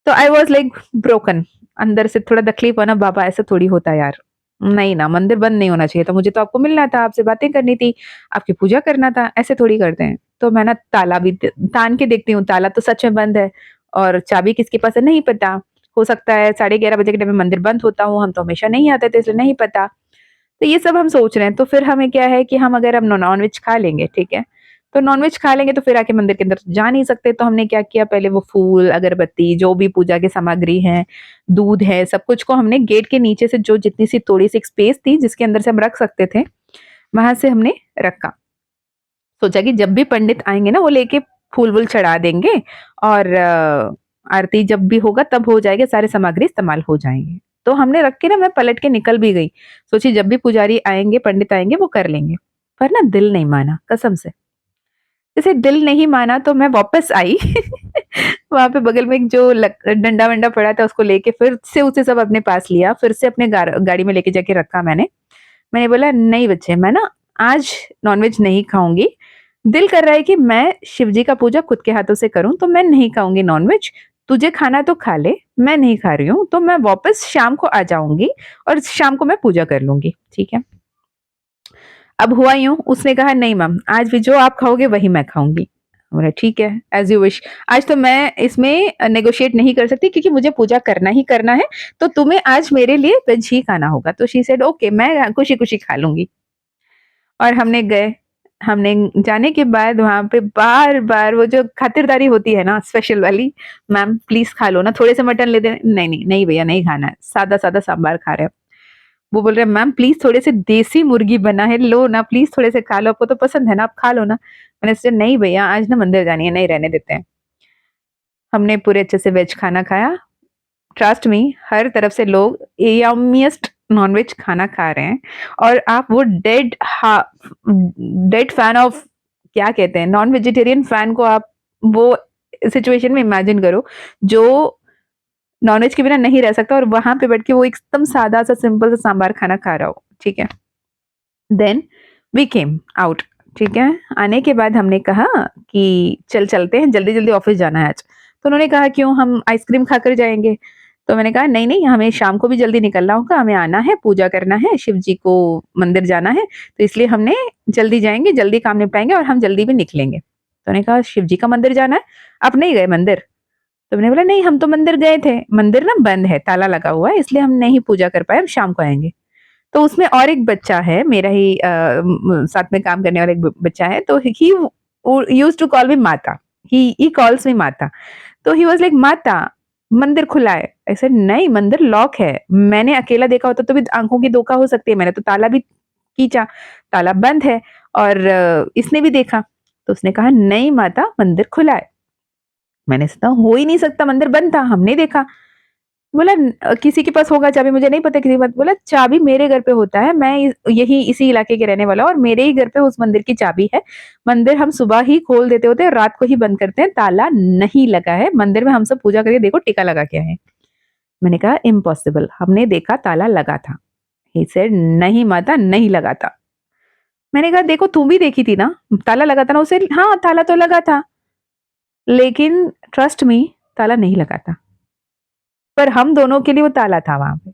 तो आई वॉज लाइक ब्रोकन, अंदर से थोड़ा तकलीफ होना, बाबा ऐसा थोड़ी होता है यार, नहीं ना मंदिर बंद नहीं होना चाहिए था, मुझे तो आपको मिलना था, आपसे बातें करनी थी, आपकी पूजा करना था, ऐसे थोड़ी करते हैं। तो मैं ना ताला भी तान के देखती हूँ, ताला तो सच में बंद है और चाबी किसके पास है नहीं पता, हो सकता है 11:30 बजे के टाइम में मंदिर बंद होता हूँ, हम तो हमेशा नहीं आते थे इसलिए नहीं पता। तो ये सब हम सोच रहे हैं। तो फिर हमें क्या है कि हम अगर अब नॉनवेज खा लेंगे, ठीक है, तो नॉनवेज खा लेंगे तो फिर आके मंदिर के अंदर तो जा नहीं सकते। तो हमने क्या किया, पहले वो फूल, अगरबत्ती, जो भी पूजा की सामग्री है, दूध है, सब कुछ को हमने गेट के नीचे से जो जितनी सी थोड़ी सी स्पेस थी जिसके अंदर से हम रख सकते थे, वहां से हमने रखा। सोचा कि जब भी पंडित आएंगे ना वो लेके फूल वूल चढ़ा देंगे, और आरती जब भी होगा तब हो जाएगा, सारे सामग्री इस्तेमाल हो जाएंगे। तो हमने रख के ना मैं पलट के निकल भी गई, सोची जब भी पुजारी आएंगे, पंडित आएंगे, वो कर लेंगे। पर ना दिल नहीं माना, कसम से। जैसे दिल नहीं माना तो मैं वापस आई वहां पे बगल में एक जो डंडा वंडा पड़ा था उसको लेके फिर से उसे सब अपने पास लिया, फिर से अपने गाड़ी में लेके जाके रखा। मैंने बोला नहीं बच्चे, मैं ना आज नॉनवेज नहीं खाऊंगी। दिल कर रहा है कि मैं शिव जी का पूजा खुद के हाथों से करूं, तो मैं नहीं खाऊंगी नॉनवेज। तुझे खाना तो खा ले, मैं नहीं खा रही हूँ, तो मैं वापस शाम को आ जाऊंगी और शाम को मैं पूजा कर लूंगी, ठीक है। अब हुआ यूं, उसने कहा नहीं मैम, आज भी जो आप खाओगे वही मैं खाऊंगी। बोला ठीक है, एज यू विश। आज तो मैं इसमें नेगोशिएट नहीं कर सकती क्योंकि मुझे पूजा करना ही करना है, तो तुम्हें आज मेरे लिए वेज ही खाना होगा। तो शी सेड ओके, मैं खुशी खुशी खा लूंगी। और हमने गए। हमने जाने के बाद वहां पे बार बार वो जो खातिरदारी होती है ना स्पेशल वाली, मैम प्लीज खा लो ना, थोड़े से मटन ले दे। नहीं नहीं नहीं भैया, नहीं खाना है, सादा सादा सांबार खा रहे हैं। वो बोल रहे हैं मैम प्लीज थोड़े से देसी मुर्गी बना है, लो ना प्लीज, थोड़े से खा लो, आपको तो पसंद है ना, आप खा लो ना। मैंने सोचा नहीं भैया, आज ना मंदिर जानी है, नहीं रहने देते हैं। हमने पूरे अच्छे से वेज खाना खाया। ट्रस्ट मी, हर तरफ से लोग यम्मीएस्ट नॉनवेज खाना खा रहे हैं। और आप वो डेड फैन ऑफ, क्या कहते हैं, नॉन वेजिटेरियन फैन को आप वो सिचुएशन में इमेजिन करो, जो नॉनवेज के बिना नहीं रह सकता और वहां पे बैठ के वो एकदम सादा सा सिंपल सा सांबार खाना खा रहा हो, ठीक है। देन वी केम आउट, ठीक है। आने के बाद हमने कहा कि चलते हैं, जल्दी जल्दी ऑफिस जाना है आज। तो उन्होंने कहा क्यों, हम आइसक्रीम खाकर जाएंगे। तो मैंने कहा नहीं नहीं, हमें शाम को भी जल्दी निकलना होगा, हमें आना है, पूजा करना है, शिव जी को मंदिर जाना है, तो इसलिए हमने जल्दी जाएंगे, जल्दी काम निपटाएंगे और हम जल्दी भी निकलेंगे। तो उन्होंने कहा शिव जी का मंदिर जाना है, आप नहीं गए मंदिर। तो मैंने बोला नहीं, हम तो मंदिर गए थे, मंदिर ना बंद है, ताला लगा हुआ है, इसलिए हम नहीं पूजा कर पाए, हम शाम को आएंगे। तो उसमें और एक बच्चा है मेरा ही साथ में काम करने वाला एक बच्चा है, तो he used to call me माता, ही कॉल्स मी माता। तो ही वाज लाइक माता, मंदिर खुला है। ऐसे नहीं, मंदिर लॉक है, मैंने अकेला देखा होता तो भी आंखों की धोखा हो सकती है, मैंने तो ताला भी खींचा, ताला बंद है, और इसने भी देखा। तो उसने कहा नहीं माता, मंदिर खुला है। मैंने सोचा हो ही नहीं सकता, मंदिर बंद था, हमने देखा। बोला किसी के पास होगा चाबी, मुझे नहीं पता किसी के पास। बोला चाबी मेरे घर पे होता है, मैं यही इसी इलाके के रहने वाला हूँ और मेरे ही घर पे उस मंदिर की चाबी है। मंदिर हम सुबह ही खोल देते होते हैं, रात को ही बंद करते हैं, ताला नहीं लगा है मंदिर में, हम सब पूजा करके देखो टीका लगा क्या है। मैंने कहा इम्पॉसिबल, हमने देखा ताला लगा था। ही सेड नहीं माता, नहीं लगा था। मैंने कहा देखो तुम भी देखी थी ना, ताला लगा था ना। उसे हाँ ताला तो लगा था, लेकिन ट्रस्ट मी ताला नहीं लगा था, पर हम दोनों के लिए वो ताला था वहां पे।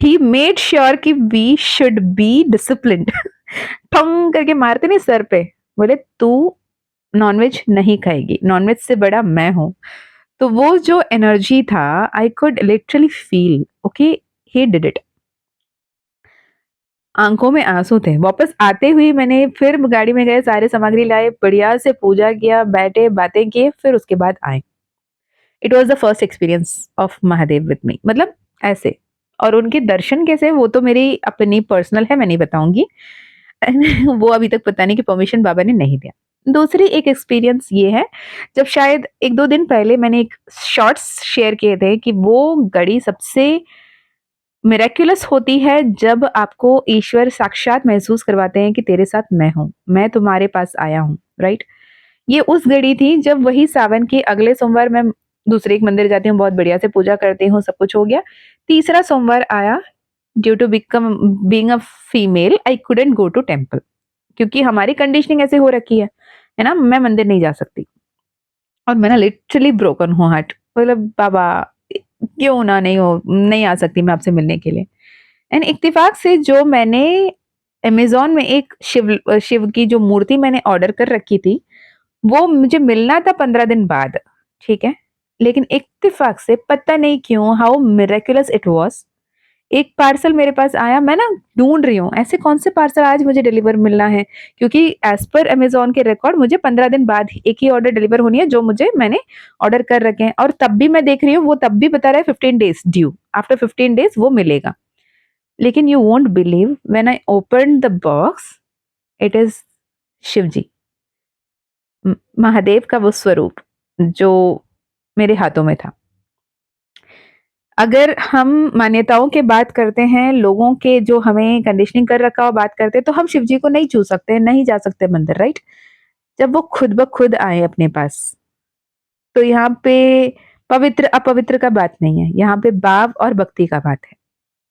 ही मेड श्योर कि वी शुड बी डिसिप्लिन्ड ठंग करके मारते नहीं सर पे, बोले तू नॉनवेज नहीं खाएगी, नॉनवेज से बड़ा मैं हूं। तो वो जो एनर्जी था, I could literally feel, okay, he did it. आंखों में आंसू थे। वापस आते हुए मैंने फिर गाड़ी में गए, सारे सामग्री लाए, बढ़िया से पूजा किया, बैठे बातें किए, फिर उसके बाद आए। It was the first experience of Mahadev with me, मतलब ऐसे। और उनके दर्शन कैसे, वो तो मेरी अपनी पर्सनल है, मैं नहीं बताऊंगी वो अभी तक पता नहीं कि परमिशन बाबा ने नहीं दिया। दूसरी एक एक्सपीरियंस ये है, जब शायद एक दो दिन पहले मैंने एक शॉर्ट्स शेयर किए थे कि वो घड़ी सबसे मिरेक्युलस होती है जब आपको ईश्वर साक्षात महसूस करवाते हैं कि तेरे साथ मैं हूं, मैं तुम्हारे पास आया हूं, राइट। ये उस घड़ी थी जब वही सावन के अगले सोमवार मैं दूसरे एक मंदिर जाती हूँ, बहुत बढ़िया से पूजा करती हूँ, सब कुछ हो गया। तीसरा सोमवार आया, due to become being a female I couldn't go to temple, क्योंकि हमारी कंडीशनिंग ऐसे हो रखी है ना, मैं मंदिर नहीं जा सकती। और मैं ना लिटरली ब्रोकन हूँ हार्ट, मतलब बाबा क्यों ना, नहीं हो, नहीं आ सकती मैं आपसे मिलने के लिए। एंड इत्तेफाक से जो मैंने अमेज़न में एक शिव की जो मूर्ति मैंने ऑर्डर कर रखी थी, वो मुझे मिलना था 15 दिन बाद, ठीक है? लेकिन इत्तेफाक से पता नहीं क्यों, हाउ मिरेकुलस इट वाज़, एक पार्सल मेरे पास आया, मैं ना ढूँढ रही हूँ, ऐसे कौन से पार्सल आज मुझे डिलीवर मिलना है, क्योंकि एज़ पर अमेज़न के रिकॉर्ड मुझे 15 दिन बाद ही एक ही ऑर्डर डिलीवर होनी है जो मैंने ऑर्डर कर रखे हैं, और तब भी मैं देख रही हूँ वो तब भी बता रहा है 15 डेज़ ड्यू, आफ्टर 15 डेज़ वो मिलेगा। लेकिन you won't believe when I opened the box, it is Shiv ji, Mahadev का वो स्वरूप जो मेरे हाथों में था। अगर हम मान्यताओं की बात करते हैं, लोगों के जो हमें कंडीशनिंग कर रखा हो बात करते हैं, तो हम शिव जी को नहीं छू सकते, नहीं जा सकते मंदिर, राइट? जब वो खुद ब खुद आए अपने पास, तो यहाँ पे पवित्र अपवित्र का बात नहीं है, यहाँ पे भाव और भक्ति का बात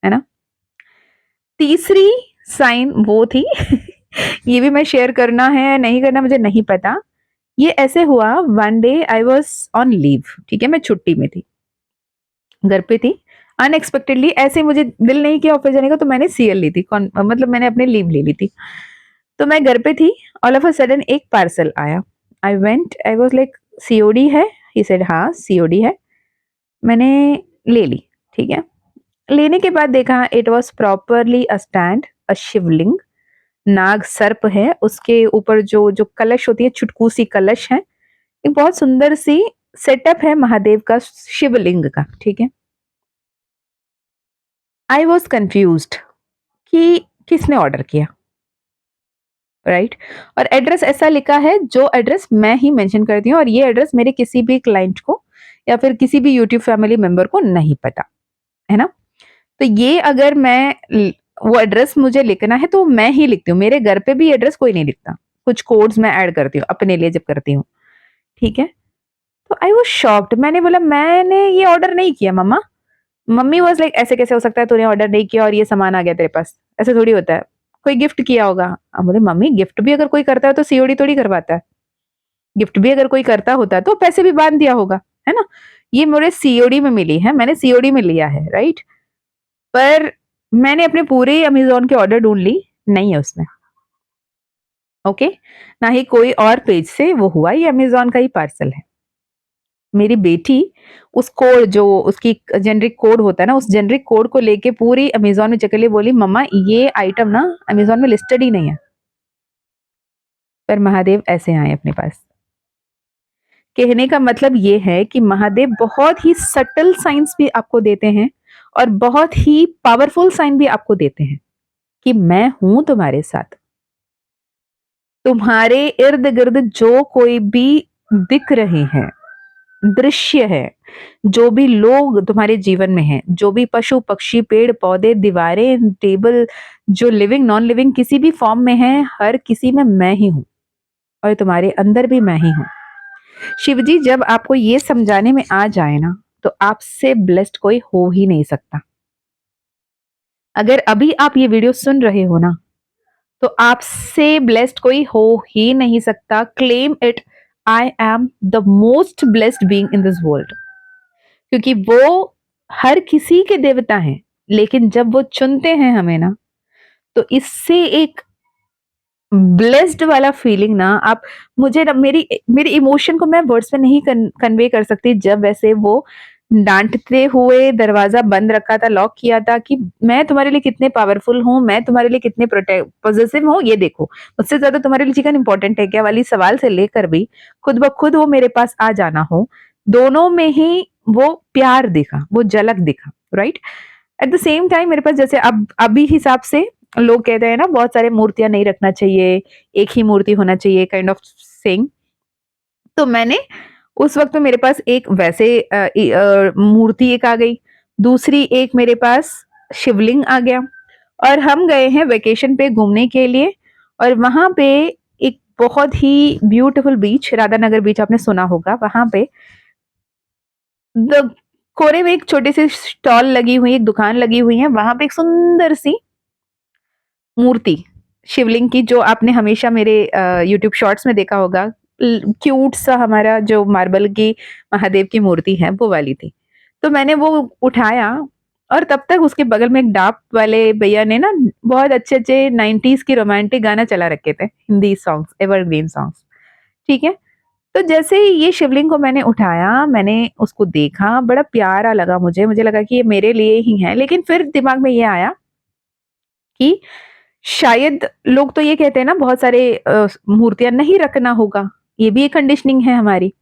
है ना? तीसरी साइन वो थी ये भी मैं शेयर करना है नहीं करना मुझे नहीं पता। ये ऐसे हुआ, one day I was on leave, ठीक है, मैं छुट्टी में थी, घर पे थी। अनएक्सपेक्टेडली ऐसे मुझे दिल नहीं किया ऑफिस जाने का, तो मैंने सीएल ली थी, मतलब मैंने अपने लीव ले ली थी। तो मैं घर पे थी, ऑल ऑफ अ सडन एक पार्सल आया। I went, I was like COD है? ही सेड हाँ सीओडी है। मैंने ले ली, ठीक है। लेने के बाद देखा it was properly a stand, a Shivling, नाग सर्प है, उसके ऊपर जो जो कलश होती है, छुटकू सी कलश है, एक बहुत सुंदर सी सेटअप है महादेव का, शिवलिंग का, ठीक है। आई वॉज कंफ्यूज्ड कि किसने ऑर्डर किया, राइट? और एड्रेस ऐसा लिखा है जो एड्रेस मैं ही मेंशन करती हूँ, और ये एड्रेस मेरे किसी भी क्लाइंट को या फिर किसी भी यूट्यूब फैमिली मेंबर को नहीं पता, है ना? तो ये अगर वो एड्रेस मुझे लिखना है तो मैं ही लिखती हूँ, मेरे घर पे भी एड्रेस कोई नहीं लिखता, कुछ कोड्स मैं ऐड करती हूँ अपने लिए जब करती हूँ, ठीक है। तो आई वॉज शॉक्ड, मैंने बोला मैंने ये ऑर्डर नहीं किया मम्मा। मम्मी वाज लाइक ऐसे कैसे हो सकता है, तूने ऑर्डर नहीं किया और ये सामान आ गया तेरे पास, ऐसे थोड़ी होता है, कोई गिफ्ट किया होगा। अब बोले मम्मी गिफ्ट भी अगर कोई करता है तो सीओडी थोड़ी करवाता है, गिफ्ट भी अगर कोई करता होता तो पैसे भी बांध दिया होगा, है ना? ये मुझे सीओडी में मिली है, मैंने सीओडी में लिया है, राइट? पर मैंने अपने पूरे अमेज़न के ऑर्डर ढूँढ ली, नहीं है उसमें, ओके? ना ही कोई और पेज से वो हुआ, ये अमेज़न का ही पार्सल है। मेरी बेटी उस कोड जो उसकी जेनरिक कोड होता है ना, उस जेनरिक कोड को लेके पूरी अमेज़न में चली, बोली मम्मा ये आइटम ना अमेज़न में लिस्टेड ही नहीं है। पर महादेव ऐसे आए अपने पास। कहने का मतलब ये है कि महादेव बहुत ही सटल साइंस भी आपको देते हैं और बहुत ही पावरफुल साइन भी आपको देते हैं कि मैं हूं तुम्हारे साथ। तुम्हारे इर्द-गिर्द जो कोई भी दिख रहे हैं, दृश्य है, जो भी लोग तुम्हारे जीवन में हैं, जो भी पशु-पक्षी, पेड़-पौधे, दीवारें, टेबल, जो लिविंग, नॉन लिविंग किसी भी फॉर्म में है, हर किसी में मैं ही हूँ और तुम्हारे अंदर भी मैं ही हूँ। शिवजी जब आपको ये समझाने में आ जाए ना, तो आपसे ब्लेस्ड कोई हो ही नहीं सकता। अगर अभी आप ये वीडियो सुन रहे हो ना, तो आपसे ब्लेस्ड कोई हो ही नहीं सकता। Claim it, I am the most blessed being in this world. क्योंकि वो हर किसी के देवता हैं, लेकिन जब वो चुनते हैं हमें ना, तो इससे एक ब्लेस्ड वाला फीलिंग ना, आप मुझे ना मेरी मेरी इमोशन को मैं वर्ड्स में नहीं कन्वे कर सकती। जब वैसे वो डांटते हुए दरवाजा बंद रखा था, लॉक किया था कि मैं तुम्हारे लिए कितने पावरफुल हूँ, मैं तुम्हारे लिए कितने पॉजिटिव हूँ, ये देखो मुझसे ज्यादा तुम्हारे लिए चिकन इंपॉर्टेंट है क्या वाली सवाल से लेकर भी खुद ब खुद वो मेरे पास आ जाना हो, दोनों में ही वो प्यार दिखा, वो झलक दिखा, right? At the same time मेरे पास जैसे अब अभी हिसाब से लोग कहते हैं ना बहुत सारे मूर्तियां नहीं रखना चाहिए, एक ही मूर्ति होना चाहिए, काइंड ऑफ सेइंग। तो मैंने उस वक्त में मेरे पास एक वैसे मूर्ति एक आ गई, दूसरी एक मेरे पास शिवलिंग आ गया, और हम गए हैं वेकेशन पे घूमने के लिए, और वहां पे एक बहुत ही ब्यूटीफुल बीच, राधानगर बीच आपने सुना होगा, वहां पे द कोने में एक छोटी सी स्टॉल लगी हुई, एक दुकान लगी हुई है, वहां पे एक सुंदर सी मूर्ति शिवलिंग की, जो आपने हमेशा मेरे यूट्यूब शॉर्ट्स में देखा होगा, क्यूट सा हमारा जो मार्बल की महादेव की मूर्ति है वो वाली थी। तो मैंने वो उठाया, और तब तक उसके बगल में एक डाक वाले भैया ने ना बहुत अच्छे अच्छे 90s की रोमांटिक गाना चला रखे थे, हिंदी सॉन्ग्स, एवरग्रीन सॉन्ग्स, ठीक है। तो जैसे ही ये शिवलिंग को मैंने उठाया, मैंने उसको देखा, बड़ा प्यारा लगा मुझे। मुझे लगा कि ये मेरे लिए ही है, लेकिन फिर दिमाग में ये आया कि शायद लोग तो ये कहते हैं ना बहुत सारे मूर्तियाँ नहीं रखना होगा, ये भी एक कंडीशनिंग है हमारी।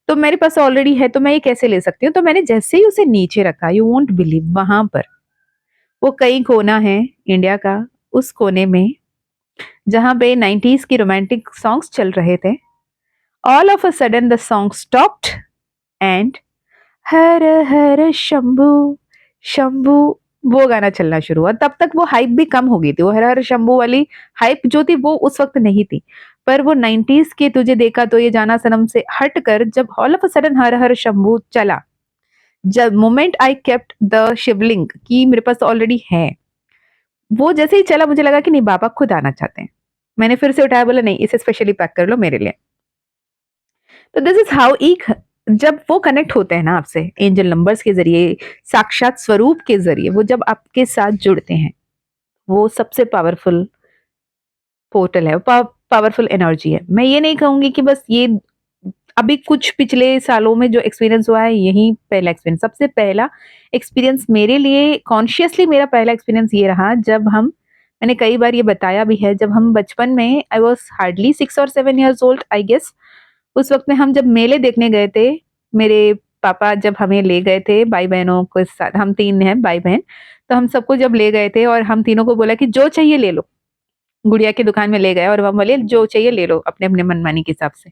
तो मेरे पास ऑलरेडी है तो मैं ये कैसे ले सकती हूँ? तो मैंने जैसे ही उसे नीचे रखा, यू वोंट बिलीव, वहाँ पर वो कई कोना है इंडिया का, उस कोने में जहाँ पे 90s की रोमांटिक सॉन्ग्स चल रहे थे, all of a sudden the song stopped and Har Har Shambhu Shambhu वो गाना चलना शुरू हुआ। तब तक वो हाइप भी कम हो गई थी, वो हर हर शंभू वाली हाइप जो थी वो उस वक्त नहीं थी। पर वो 90s के तुझे देखा तो ये जाना सनम से हट कर जब ऑल ऑफ अ सडन हर हर शंभू चला, जब मोमेंट आई केप्ट द शिवलिंग की मेरे पास ऑलरेडी है, वो जैसे ही चला मुझे लगा कि नहीं बाबा खुद आना चाहते हैं। मैंने फिर से उठाया, बोला नहीं इसे स्पेशली पैक कर लो मेरे लिए। तो दिस इज हाउ एक जब वो कनेक्ट होते हैं ना आपसे एंजल नंबर्स के जरिए, साक्षात स्वरूप के जरिए, वो जब आपके साथ जुड़ते हैं, वो सबसे पावरफुल पोर्टल है, पावरफुल एनर्जी है। मैं ये नहीं कहूंगी कि बस ये अभी कुछ पिछले सालों में जो एक्सपीरियंस हुआ है यही पहला एक्सपीरियंस, सबसे पहला एक्सपीरियंस मेरे लिए कॉन्शियसली मेरा पहला एक्सपीरियंस ये रहा जब हम, मैंने कई बार ये बताया भी है, जब हम बचपन में, आई वॉज हार्डली 6 और 7 years ओल्ड आई गेस, उस वक्त में हम जब मेले देखने गए थे, मेरे पापा जब हमें ले गए थे भाई बहनों के साथ, हम 3 हैं भाई बहन, तो हम सबको जब ले गए थे और हम तीनों को बोला कि जो चाहिए ले लो, गुड़िया की दुकान में ले गए और वहां बोले जो चाहिए ले लो अपने अपने मनमानी के हिसाब से।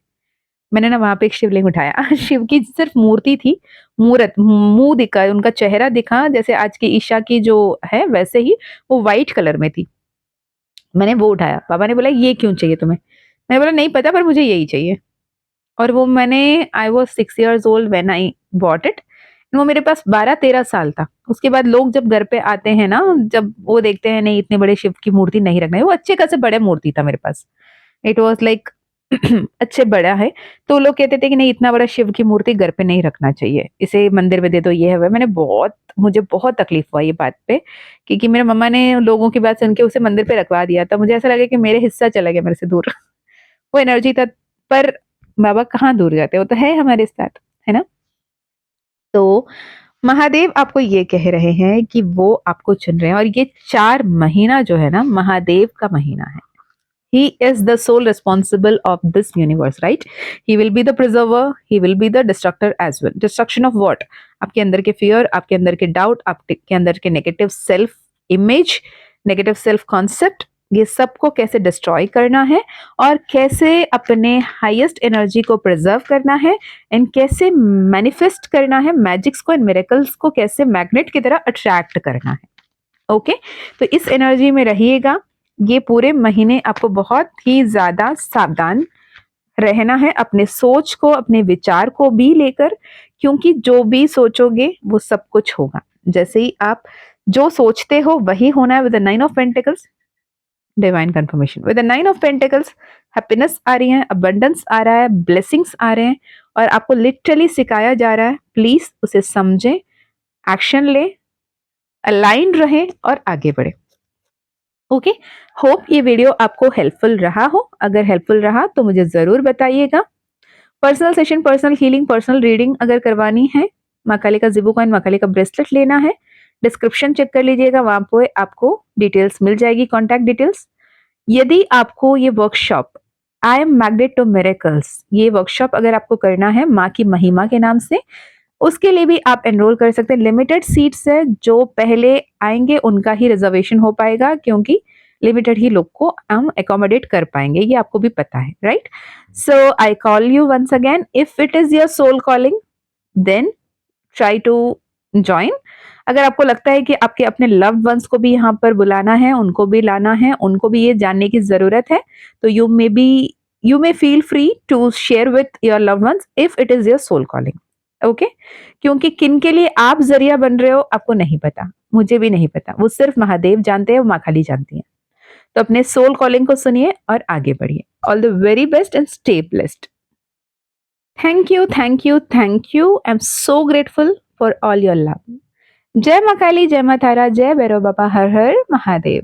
मैंने ना वहां पे एक शिवलिंग उठाया शिव की सिर्फ मूर्ति थी, मूर्त, मुंह दिखा, उनका चेहरा दिखा जैसे आज की ईशा की जो है वैसे ही, वो व्हाइट कलर में थी। मैंने वो उठाया, पापा ने बोला ये क्यों चाहिए तुम्हें? मैंने बोला नहीं पता पर मुझे यही चाहिए। और वो मैंने, I was 6 years old when I bought it, वो मेरे पास 12-13 साल था। उसके बाद लोग जब घर पे आते हैं ना, जब वो देखते हैं नहीं इतने बड़े शिव की मूर्ति नहीं रखना है, वो अच्छे खासे बड़े मूर्ति था मेरे पास, इट वॉज लाइक अच्छे बड़ा है, तो लोग कहते थे कि नहीं इतना बड़ा शिव की मूर्ति घर पे नहीं रखना चाहिए, इसे मंदिर में दे दो, ये है वो है। मैंने बहुत, मुझे बहुत तकलीफ हुआ ये बात पे, क्योंकि मेरे मम्मा ने लोगों की बात सुन के उसे मंदिर पे रखवा दिया था। मुझे ऐसा लगा कि मेरे हिस्सा चला गया मेरे से दूर वो एनर्जी था। पर बाबा कहाँ दूर जाते, वो तो है हमारे साथ, है ना। तो महादेव आपको ये कह रहे हैं कि वो आपको चुन रहे हैं, और ये 4 महीना जो है ना महादेव का महीना है। He is the sole responsible of this universe, right? He will be the preserver, he will be the destructor as well. Destruction of what? आपके अंदर के fear, आपके अंदर के doubt, आपके अंदर के negative self image, negative self concept, ये सबको कैसे डिस्ट्रॉय करना है और कैसे अपने हाईएस्ट एनर्जी को प्रिजर्व करना है, एंड कैसे मैनिफेस्ट करना है मैजिक्स को एंड मिरेकल्स को, कैसे मैग्नेट की तरह अट्रैक्ट करना है। ओके तो इस एनर्जी में रहिएगा। ये पूरे महीने आपको बहुत ही ज्यादा सावधान रहना है अपने सोच को, अपने विचार को भी लेकर, क्योंकि जो भी सोचोगे वो सब कुछ होगा। जैसे ही आप जो सोचते हो वही होना है। With the 9 of Pentacles divine confirmation, with the 9 of Pentacles happiness आ रही है, अबंडेंस आ रहा है, ब्लेसिंग्स आ रहे हैं, और आपको लिटरली सिखाया जा रहा है प्लीज उसे समझें, एक्शन ले, अलाइन रहे और आगे बढ़े। ओके होप ये वीडियो आपको हेल्पफुल रहा हो। अगर हेल्पफुल रहा तो मुझे जरूर बताइएगा। Personal session, personal healing, personal reading अगर करवानी है, माँ काली का जिबू कॉइन, माँ काली का ब्रेसलेट लेना है, डिस्क्रिप्शन चेक कर लीजिएगा, वहां पे आपको डिटेल्स मिल जाएगी, कॉन्टैक्ट डिटेल्स। यदि आपको ये workshop I am magnet to miracles, ये वर्कशॉप अगर आपको करना है माँ की महिमा के नाम से, उसके लिए भी आप एनरोल कर सकते हैं। लिमिटेड सीट्स है, जो पहले आएंगे उनका ही रिजर्वेशन हो पाएगा, क्योंकि लिमिटेड ही लोग को हम अकोमोडेट कर पाएंगे, ये आपको भी पता है, right. So I call you once again, if it is your soul calling then try to join. अगर आपको लगता है कि आपके अपने लव्ड वंस को भी यहाँ पर बुलाना है, उनको भी लाना है, उनको भी ये जानने की जरूरत है, तो you may feel free to share with your loved ones if it is your soul calling. Okay क्योंकि किन के लिए आप जरिया बन रहे हो आपको नहीं पता, मुझे भी नहीं पता, वो सिर्फ महादेव जानते हैं, वो माँ खाली जानती हैं। तो अपने सोल कॉलिंग को सुनिए और आगे बढ़िए। All the very best and stay blessed. Thank you, thank you, thank you. I am so grateful for all your love. जय माँ काली, जय माँ तारा, जय भैरव बाबा, हर हर महादेव।